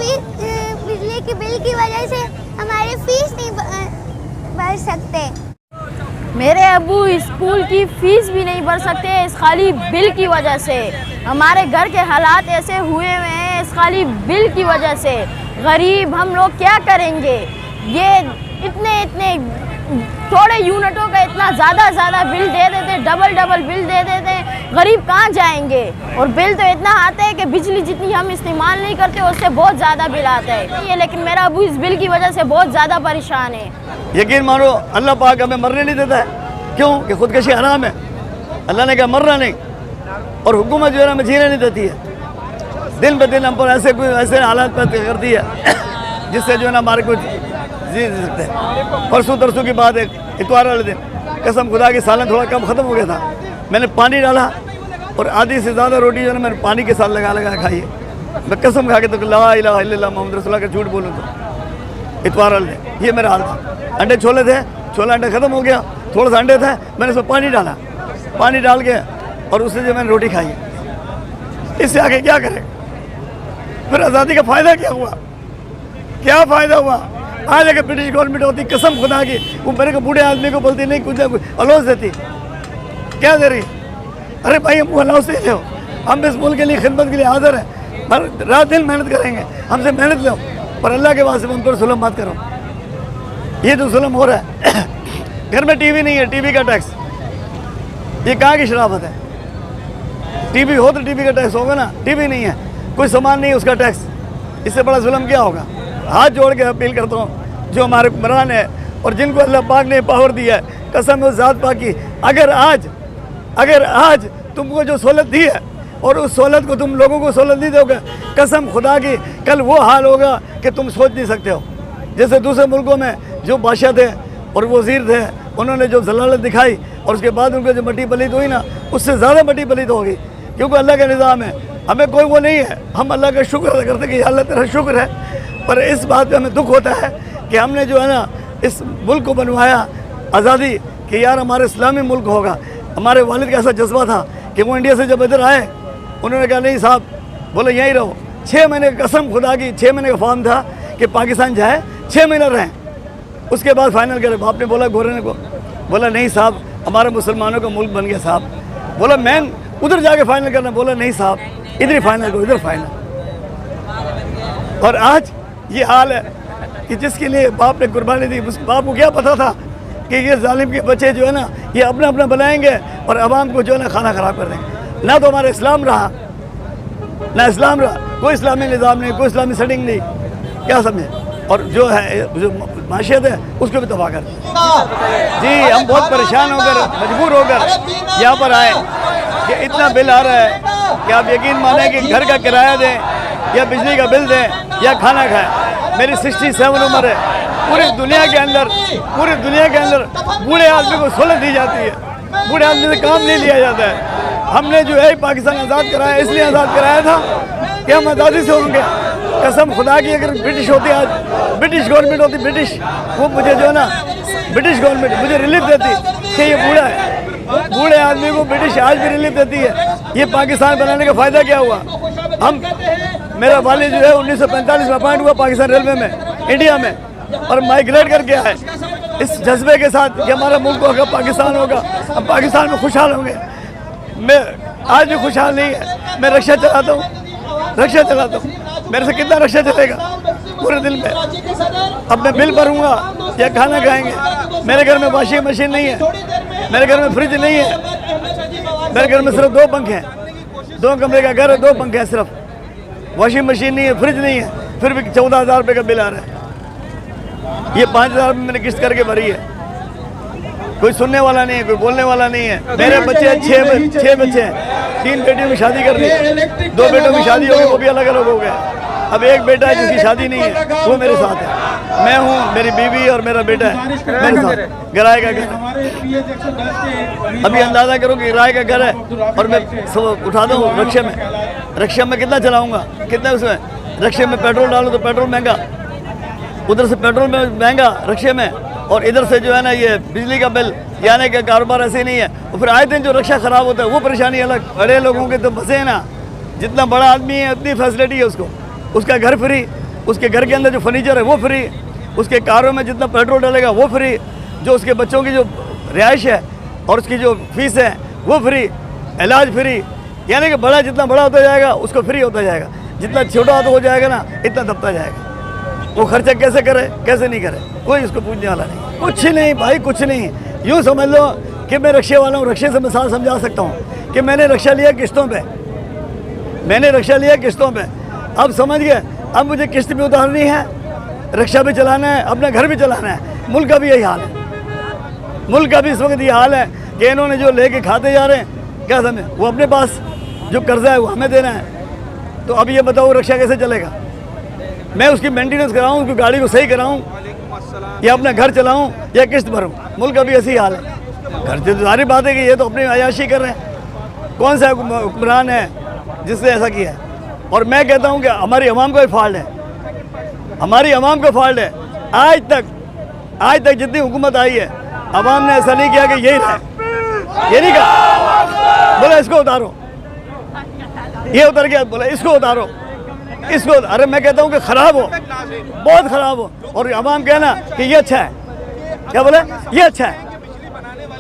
बिजली की बिल की वजह से हमारी फीस नहीं भर सकते। मेरे अब्बू स्कूल की फीस भी नहीं भर सकते इस खाली बिल की वजह से। हमारे घर के हालात ऐसे हुए हुए हैं इस खाली बिल की वजह से। गरीब हम लोग क्या करेंगे? ये इतने थोड़े यूनिटों का इतना ज़्यादा बिल दे देते, डबल बिल दे देते। गरीब कहाँ जाएंगे? और बिल तो इतना आता है कि बिजली जितनी हम इस्तेमाल नहीं करते उससे बहुत ज़्यादा बिल आता है। ये लेकिन मेरा अब्बू इस बिल की वजह से बहुत ज़्यादा परेशान है। यकीन मानो अल्लाह पाक हमें मरने नहीं देता है। क्यों? कि खुदकशी हराम है। अल्लाह ने कहा मरना नहीं, और हुकूमत जो है हमें जीने नहीं देती है। दिन ब दिन हम पर ऐसे हालात पैदा करती है जिससे जो है ना हमारे कुछ जी सकते हैं। परसों तरसों की बात है, इतवार वाले दिन कसम खुदा की सालन थोड़ा कम ख़त्म हो गया था। मैंने पानी डाला और आधी से ज़्यादा रोटी जो है ना मैंने पानी के साथ लगा खाई है। मैं कसम खा के तो ला इलाहा इल्लल्लाह मोहम्मद रसूलुल्लाह का झूठ बोलूँ तो इतवार वाले दिन ये मेरा हाल था। अंडे छोले थे, छोला अंडा ख़त्म हो गया, थोड़ा सा अंडे थे, मैंने उसमें पानी डाला, पानी डाल के और उससे जो मैंने रोटी खाई है। इससे आगे क्या करें? फिर आज़ादी का फ़ायदा क्या हुआ? क्या फ़ायदा हुआ? आज अगर ब्रिटिश गवर्नमेंट होती, कसम खुदा की, वो मेरे को बूढ़े आदमी को बोलती नहीं कुछ अलाउंस देती, क्या दे रही? अरे भाई हम अलाउंस दे हो, हम इस मुल्क के लिए खिदमत के लिए हाजिर हैं, पर रात दिन मेहनत करेंगे, हमसे मेहनत लो, पर अल्लाह के वास्ते हम पर जुल्म मत करो। ये जो जुल्म हो रहा है घर में टीवी नहीं है, टीवी का टैक्स, ये कहाँ की शराफत है? टीवी हो तो टीवी का टैक्स होगा ना, टीवी नहीं है, कोई सामान नहीं है उसका टैक्स। इससे बड़ा जुल्म क्या होगा? हाथ जोड़ के अपील करता हूँ जो हमारे हुक्मरान है और जिनको अल्लाह पाक ने पावर दिया है, कसम उस ज़ात पाक की, अगर आज तुमको जो सहूलत दी है और उस सहूलत को तुम लोगों को सहूलत नहीं दोगे, कसम खुदा की कल वो हाल होगा कि तुम सोच नहीं सकते हो। जैसे दूसरे मुल्कों में जो बादशाह थे और वज़ीर थे, उन्होंने जो जलालत दिखाई और उसके बाद उनको जो मट्टी पलीत हुई ना, उससे ज़्यादा मट्टी पलीत होगी, क्योंकि अल्लाह का निज़ाम है। हमें कोई वो नहीं है, हम अल्लाह का शुक्र अदा करते कि अल्लाह तेरा शुक्र है। पर इस बात पे हमें दुख होता है कि हमने जो है ना इस मुल्क को बनवाया आज़ादी कि यार हमारे इस्लामी मुल्क होगा। हमारे वालिद का ऐसा जज्बा था कि वो इंडिया से जब इधर आए, उन्होंने कहा नहीं साहब, बोले यहीं रहो। 6 महीने कसम खुदा की 6 महीने का फॉर्म था कि पाकिस्तान जाए, 6 महीने रहें, उसके बाद फाइनल करे। बाप ने बोला गोरे को, बोला नहीं साहब हमारे मुसलमानों का मुल्क बन गया साहब। बोला मैं उधर जाके फाइनल करना, बोला नहीं साहब इधर ही फाइनल करो, इधर फाइनल। और आज ये हाल है कि जिसके लिए बाप ने कुर्बानी दी, उस बाप को क्या पता था कि ये जालिम के बच्चे जो है ना ये अपना बनाएंगे और अवाम को जो है ना खाना ख़राब कर देंगे। ना तो हमारा इस्लाम रहा, ना इस्लाम रहा, कोई इस्लामी निज़ाम नहीं, कोई इस्लामी सेटिंग नहीं, क्या समझे? और जो है जो माशियत है उसको भी तबाह कर जी। हम बहुत परेशान होकर मजबूर होकर यहाँ पर आए कि इतना बिल आ रहा है कि आप यकीन माने कि घर का किराया दें या बिजली का बिल दें या खाना खाएं। मेरी 67 उम्र है। पूरी दुनिया के अंदर बूढ़े आदमी को सहूलत दी जाती है, बूढ़े आदमी से काम नहीं लिया जाता है। हमने जो है पाकिस्तान आज़ाद कराया, इसलिए आज़ाद कराया था कि हम आज़ादी से होंगे। कसम खुदा की अगर ब्रिटिश होती, आज ब्रिटिश गवर्नमेंट होती, ब्रिटिश वो मुझे जो है ना ब्रिटिश गवर्नमेंट मुझे रिलीफ देती कि ये बूढ़ा है, बूढ़े आदमी को ब्रिटिश आज भी रिलीफ देती है। ये पाकिस्तान बनाने का फ़ायदा क्या हुआ? मेरा वालिद जो है 1945 में अपॉइंट हुआ पाकिस्तान रेलवे में, इंडिया में, और माइग्रेट करके आए इस जज्बे के साथ कि हमारा मुल्क होगा, पाकिस्तान होगा, हम पाकिस्तान में खुशहाल होंगे। मैं आज भी खुशहाल नहीं है। मैं रिक्शा चलाता हूँ, मेरे से कितना रिक्शा चलेगा पूरे दिन में? अब मैं बिल भरूँगा या खाना खाएंगे? मेरे घर में वॉशिंग मशीन नहीं है, मेरे घर में फ्रिज नहीं है, मेरे घर में सिर्फ 2 पंखे हैं, 2 कमरे का घर है, 2 पंखे हैं सिर्फ, वॉशिंग मशीन नहीं है, फ्रिज नहीं है, फिर भी 14,000 रुपये का बिल आ रहा है। ये 5,000 मैंने किस्त करके भरी है। कोई सुनने वाला नहीं है, कोई बोलने वाला नहीं है। मेरे बच्चे 6 बच्चे हैं, 3 बेटियों की शादी कर दी, 2 बेटों की शादी हो गई, वो भी अलग अलग हो गए। अब एक बेटा है जिसकी शादी नहीं है, वो मेरे साथ है। मैं हूँ, मेरी बीवी और मेरा बेटा है मेरे साथ। किराए का घर, अभी अंदाज़ा करो कि किराए का घर है और मैं सब उठाता हूँ रिक्शे में कितना चलाऊँगा, कितना उसमें रिक्शे में पेट्रोल डालूँ तो पेट्रोल महंगा, उधर से पेट्रोल में महंगा रिक्शे में, और इधर से जो है ना ये बिजली का बिल, यानी कि कारोबार ऐसे नहीं है। और फिर आए दिन जो रिक्शा ख़राब होता है वो परेशानी अलग। बड़े लोगों के तो बसे हैं ना, जितना बड़ा आदमी है उतनी फैसिलिटी है उसको, उसका घर फ्री, उसके घर के अंदर जो फर्नीचर है वो फ्री, उसके कारों में जितना पेट्रोल डलेगा वो फ्री, जो उसके बच्चों की जो रिहाइश है और उसकी जो फीस है वो फ्री, इलाज फ्री। यानी कि बड़ा जितना बड़ा होता जाएगा उसको फ्री होता जाएगा, जितना छोटा हो जाएगा ना इतना दबता जाएगा। वो खर्चा कैसे करे कैसे नहीं करे कोई इसको पूछने वाला नहीं। कुछ नहीं भाई, कुछ नहीं। यूँ समझ लो कि मैं रक्शे वाला हूँ, रक्शे से मिसाल समझा सकता हूँ कि मैंने रक्शा लिया किस्तों पे, मैंने रक्शा लिया किस्तों पे। अब समझ गए, अब मुझे किस्त भी उतारनी है, रक्शा भी चलाना है, अपना घर भी चलाना है। मुल्क का भी यही हाल है, मुल्क का भी इस वक्त ये हाल है कि इन्होंने जो लेके खाते जा रहे हैं क्या समझे, वो अपने पास जो कर्जा है वो हमें देना है। तो अब ये बताओ रक्शा कैसे चलेगा? मैं उसकी मेंटेनेंस कराऊँ, उसकी गाड़ी को सही कराऊँ, या अपना घर चलाऊँ या किस्त भरूँ? मुल्क का भी ऐसी हाल है। घर से तो सारी बात है कि ये तो अपनी अयाशी कर रहे हैं। कौन सा हुक्मरान है जिसने ऐसा किया है? और मैं कहता हूँ कि हमारी अवाम का भी फॉल्ट है, हमारी अवाम का फॉल्ट है। आज तक जितनी हुकूमत आई है अवाम ने ऐसा नहीं किया कि यही रहे, ये नहीं कहा बोला इसको उतारो, ये उतर गया बोला इसको उतारो, इसको। अरे मैं कहता हूँ कि ख़राब हो, बहुत ख़राब हो, और अवाम कहना कि ये अच्छा है, क्या बोले ये अच्छा है,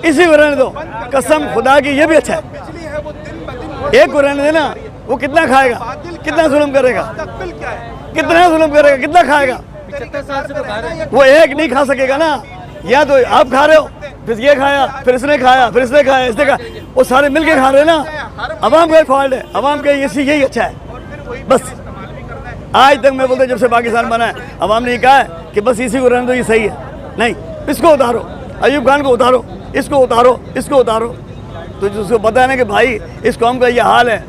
इसी को रहने दो। कसम खुदा की ये भी अच्छा है, एक को रहने देना। वो कितना खाएगा, कितना जुल्म करेगा, कितना जुल्म करेगा, कितना खाएगा? वो एक नहीं खा सकेगा ना, या तो आप खा रहे हो, फिर ये खाया, फिर इसने खाया, फिर इसने खाया, इसने खाया, वो सारे मिलके खा रहे हैं ना। अवाम का फॉल्ट है, अवाम का यही अच्छा है बस। आज तक मैं बोलता जब से पाकिस्तान बना है अवाम ने कहा है कि बस इसी को रहने दो, ये सही है। नहीं, इसको उतारो, अयूब खान को उतारो, इसको उतारो, इसको उतारो। तो जिसको पता है ना कि भाई इस कौम का ये हाल है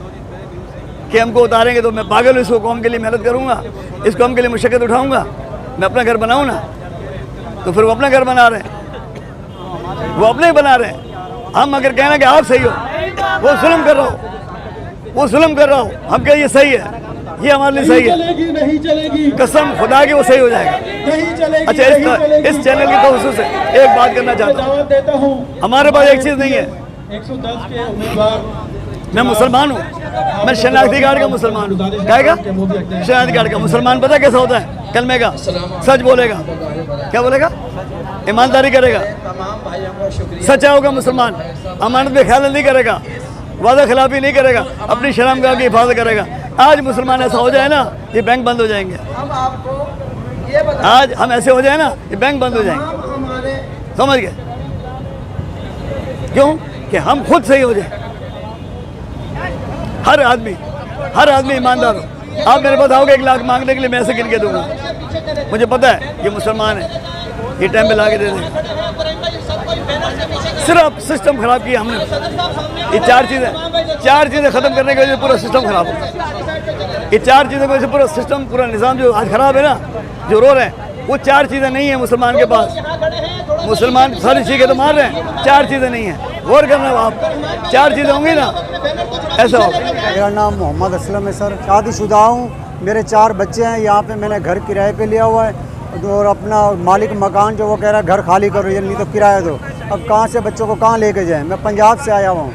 कि हमको उतारेंगे तो मैं पागल हूँ, इसको कौम के लिए मेहनत करूँगा, इस कौम के लिए मुशक्कत उठाऊँगा, मैं अपना घर बनाऊँ ना। तो फिर वो अपना घर बना रहे हैं, वो अपने ही बना रहे हैं। हम अगर कहना कि आप सही हो, वो जुल्म कर रहा हो, वो जुल्म कर रहा हो, हम कहें ये सही है, ये हमारे लिए सही है, नहीं चलेगी। कसम खुदा की वो सही हो जाएगा। नहीं चलेगी। अच्छा, इस चैनल की तवज्जो से एक बात करना चाहता हूँ, देता हूँ। हमारे पास एक चीज़ नहीं है। 110 के उम्मीदवार, मैं मुसलमान हूँ, मैं शनाख्ती कार्ड का मुसलमान हूँ। कहेगा शनाख्ती कार्ड का मुसलमान पता कैसा होता है? कलमे का, सच बोलेगा, क्या बोलेगा? ईमानदारी करेगा, सच्चा होगा मुसलमान, अमानत में ख्याल नहीं करेगा, वादा खिलाफी नहीं करेगा, अपनी शर्मगाह की हिफाजत करेगा। आज मुसलमान ऐसा हो जाए ना, ये बैंक बंद हो जाएंगे। आज हम ऐसे हो जाए ना, ये बैंक बंद हो जाएंगे। समझ गए? क्यों? कि हम खुद सही हो जाए। हर आदमी ईमानदार हो। आप मेरे पास आओगे 1 लाख मांगने के लिए, मैं ऐसे गिन के दूंगा। मुझे पता है ये मुसलमान है, ये टाइम पे ला के दे देंगे। सिर्फ सिस्टम खराब किया हमने। ये चार चीज़ें ख़त्म करने की वजह से पूरा सिस्टम खराब हो गया। ये 4 चीज़ों की वजह से पूरा सिस्टम, पूरा निज़ाम जो आज खराब है ना, जो रो रहे हैं, वो 4 चीज़ें नहीं है मुसलमान के पास। मुसलमान सारी चीज़ें तो मार रहे हैं, 4 चीज़ें नहीं हैं। गौर करना आप, 4 चीज़ें होंगी ना, ऐसा होगा। मेरा नाम मोहम्मद असलम है सर, शादीशुदा हूँ, मेरे 4 बच्चे हैं। यहाँ पे मैंने घर किराए पे लिया हुआ है, और अपना मालिक मकान जो वो कह रहा है घर खाली करो, ये नहीं तो किराया दो। अब कहाँ से बच्चों को कहाँ लेके जाएं? मैं पंजाब से आया हुआ हूँ,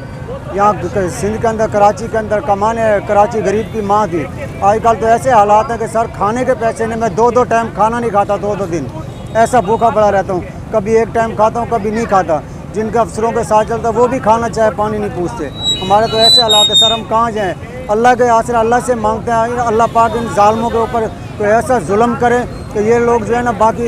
यहाँ सिंध के अंदर, कराची के अंदर कमाने। कराची गरीब की माँ थी। आजकल तो ऐसे हालात हैं कि सर खाने के पैसे नहीं, मैं 2-2 टाइम खाना नहीं खाता, 2-2 दिन ऐसा भूखा पड़ा रहता हूँ। कभी एक टाइम खाता हूँ, कभी नहीं खाता। जिनका अफसरों के साथ चलता वो भी खाना चाहे पानी नहीं पूछते। हमारे तो ऐसे हालात है सर, हम कहाँ जाएँ? अल्लाह के आसरा अल्लाह से मांगते हैं, अल्लाह पाक इन जालिमों के ऊपर तो ऐसा जुल्म करे कि ये लोग जो है ना, बाकी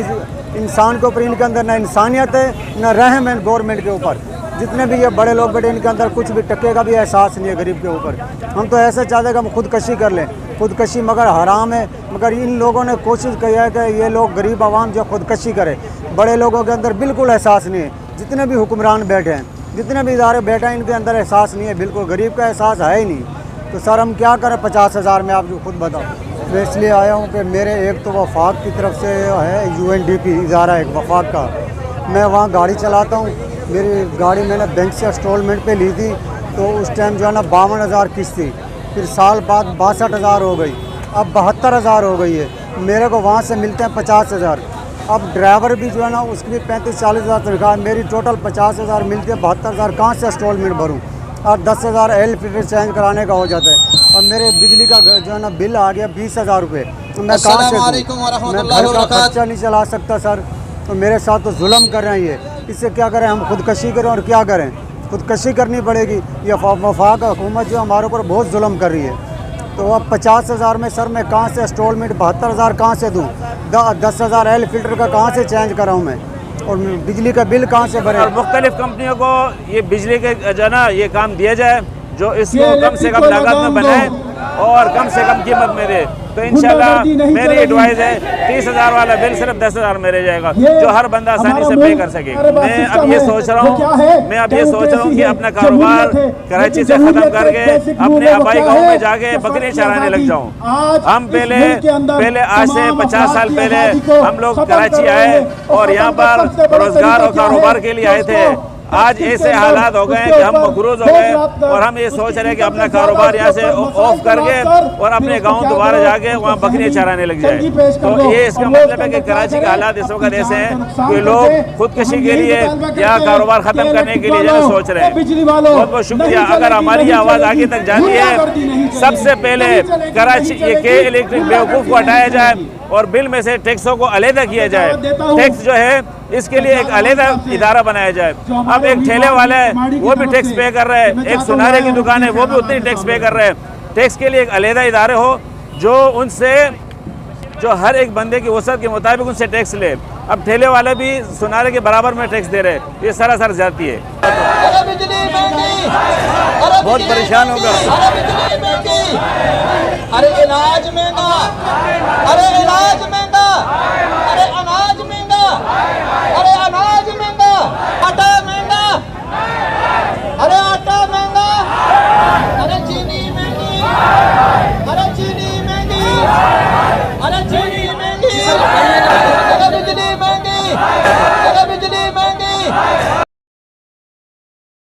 इंसान के ऊपर इनके अंदर ना इंसानियत है ना रहम है गवर्नमेंट के ऊपर। जितने भी ये बड़े लोग बैठे इनके अंदर कुछ भी टक्के का भी एहसास नहीं है गरीब के ऊपर। हम तो ऐसे चाहते हैं कि हम खुदकशी कर लें, खुदकशी मगर हराम है। मगर इन लोगों ने कोशिश की है कि ये लोग गरीब आवाम जो खुदकशी करे, बड़े लोगों के अंदर बिल्कुल एहसास नहीं है। जितने भी हुक्मरान बैठे हैं, जितने भी इदारे बैठे हैं, इनके अंदर एहसास नहीं है, बिल्कुल गरीब का एहसास है ही नहीं। तो सर हम क्या करें 50,000 में, आप जो खुद बताओ। मैं इसलिए आया हूँ कि मेरे एक तो वफाक की तरफ से है, UNDP इदारा है वफाक का, मैं वहाँ गाड़ी चलाता हूँ। मेरी गाड़ी मैंने बैंक से इंस्टॉलमेंट पे ली थी, तो उस टाइम जो है ना 52,000 किस्त थी, फिर साल बाद 62,000 हो गई, अब 72,000 हो गई है। मेरे को वहाँ से मिलते हैं 50,000। अब ड्राइवर भी जो है ना उसकी भी 35-40,000 तनख्वाह, मेरी टोटल 50,000 मिलती है। 72,000 कहाँ से इंस्टॉलमेंट भरूँ? और 10,000 ऑयल फिल्टर चेंज कराने का हो जाता है। और मेरे बिजली का जो है ना बिल आ गया 20,000 रुपये। तो मैं कहाँ से दूँ? अस्सलामुअलैकुम मैं वरहमतुल्लाहि घर का वबरकातुहू। खर्चा नहीं चला सकता सर। तो मेरे साथ तो जुल्म कर रहे हैं ये। इससे क्या करें, हम खुदकशी करें और क्या करें? खुदकशी करनी पड़ेगी। ये वफाक हुकूमत जो हमारे ऊपर बहुत जुल्म कर रही है। तो अब 50,000 में सर मैं कहाँ से इंस्टॉलमेंट 72,000 कहाँ से दूँ? 10,000 एल फिल्टर का कहाँ से चेंज कराऊँ मैं? और बिजली का बिल कहाँ से भरे? और मुख्तलिफ कंपनियों को ये बिजली के जो है ना ये काम दिया जाए जो इसको कम से कम लागत में बनाए और कम से कम कीमत में दे। तो इंशाल्लाह मेरी एडवाइस है 30,000 वाला बिल सिर्फ 10,000 में रह जाएगा जो हर बंदा आसानी से पे कर सकेगा। मैं अब ये सोच रहा हूँ कि अपना कारोबार कराची से ख़त्म करके अपने आबाई गाँव में जाके बकरी चराने लग जाऊँ। हम पहले आज से 50 साल पहले हम लोग कराची आए और यहाँ पर रोजगार और कारोबार के लिए आए थे। आज ऐसे हालात हो गए कि हम मकरूज हो गए और हम ये सोच रहे हैं कि अपना कारोबार यहाँ से ऑफ करके और अपने गांव दोबारा जाके वहाँ बकरियाँ चराने लग जाए। तो ये इसका मतलब है कि कराची के हालात इस वक्त ऐसे हैं कि लोग खुदकशी के लिए या कारोबार ख़त्म करने के लिए जाना सोच रहे हैं। बहुत बहुत शुक्रिया। अगर हमारी आवाज़ आगे तक जाती है, सबसे पहले कराची ये के इलेक्ट्रिक बेवकूफ़ को हटाया जाए और बिल में से टैक्सों को अलहदा किया जाए। टैक्स जो है इसके लिए एक अलहदा इदारा बनाया जाए। अब एक ठेले वाला है वो भी टैक्स पे कर रहे हैं, एक सुनारे की दुकान है वो भी उतनी टैक्स पे कर रहे हैं। टैक्स के लिए एक अलहदा इदारे हो जो उनसे जो हर एक बंदे की वसत के मुताबिक उनसे टैक्स ले। अब ठेले वाले भी सुनारे के बराबर में टैक्स दे रहे हैं, ये सरासर जाती है। बहुत परेशान होगा।